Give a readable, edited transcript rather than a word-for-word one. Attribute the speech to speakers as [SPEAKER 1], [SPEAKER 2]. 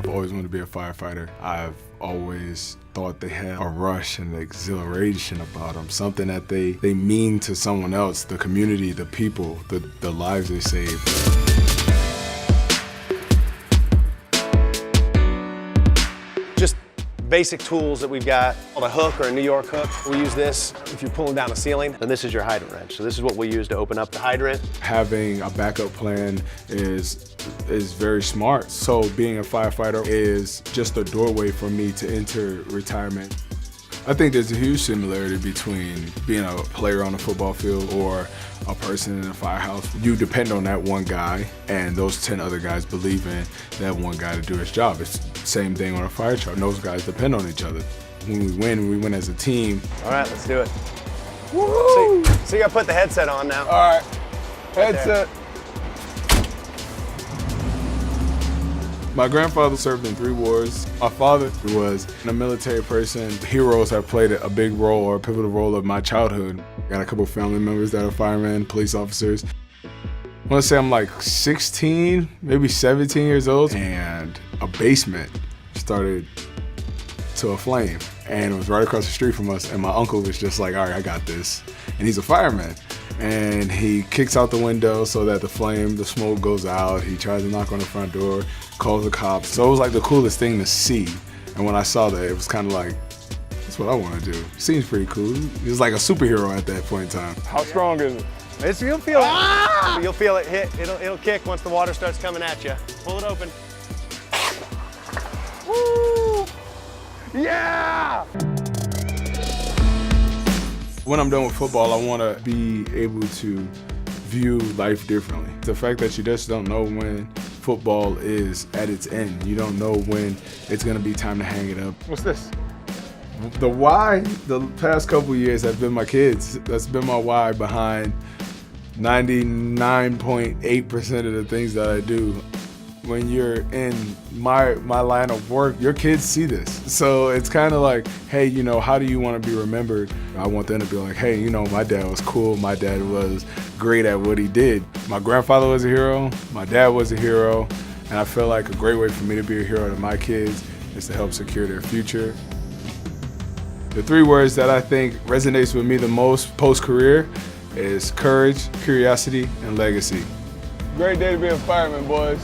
[SPEAKER 1] I've always wanted to be a firefighter. I've always thought they had a rush and exhilaration about them, something that they mean to someone else, the community, the people, the lives they save.
[SPEAKER 2] Just basic tools that we've got. A hook or a New York hook. We use this if you're pulling down a ceiling. And this is your hydrant wrench. So this is what we use to open up the hydrant.
[SPEAKER 1] Having a backup plan is very smart. So being a firefighter is just a doorway for me to enter retirement. I think there's a huge similarity between being a player on a football field or a person in a firehouse. You depend on that one guy, and those 10 other guys believe in that one guy to do his job. It's the same thing on a fire truck. Those guys depend on each other. When we win as a team.
[SPEAKER 2] All right, let's do it. Woo! So you gotta put the headset on now.
[SPEAKER 1] All right, headset. My grandfather served in 3 wars. My father was a military person. Heroes have played a big role or a pivotal role of my childhood. Got a couple family members that are firemen, police officers. I want to say I'm like 16, maybe 17 years old, and a basement started to a flame, and it was right across the street from us, and my uncle was just like, all right, I got this. And he's a fireman. And he kicks out the window so that the smoke goes out. He tries to knock on the front door, calls the cops. So it was like the coolest thing to see. And when I saw that, it was kind of like, that's what I want to do. Seems pretty cool. He was like a superhero at that point in time.
[SPEAKER 3] How strong is it?
[SPEAKER 2] You'll feel it. You'll feel it hit. It'll kick once the water starts coming at you. Pull it open.
[SPEAKER 3] Woo! Yeah!
[SPEAKER 1] When I'm done with football, I want to be able to view life differently. The fact that you just don't know when football is at its end. You don't know when it's going to be time to hang it up.
[SPEAKER 3] What's this?
[SPEAKER 1] The why, the past couple of years have been my kids. That's been my why behind 99.8% of the things that I do. When you're in my line of work, your kids see this. So it's kind of like, hey, you know, how do you want to be remembered? I want them to be like, hey, you know, my dad was cool. My dad was great at what he did. My grandfather was a hero. My dad was a hero. And I feel like a great way for me to be a hero to my kids is to help secure their future. The 3 words that I think resonates with me the most post-career is courage, curiosity, and legacy.
[SPEAKER 3] Great day to be a fireman, boys.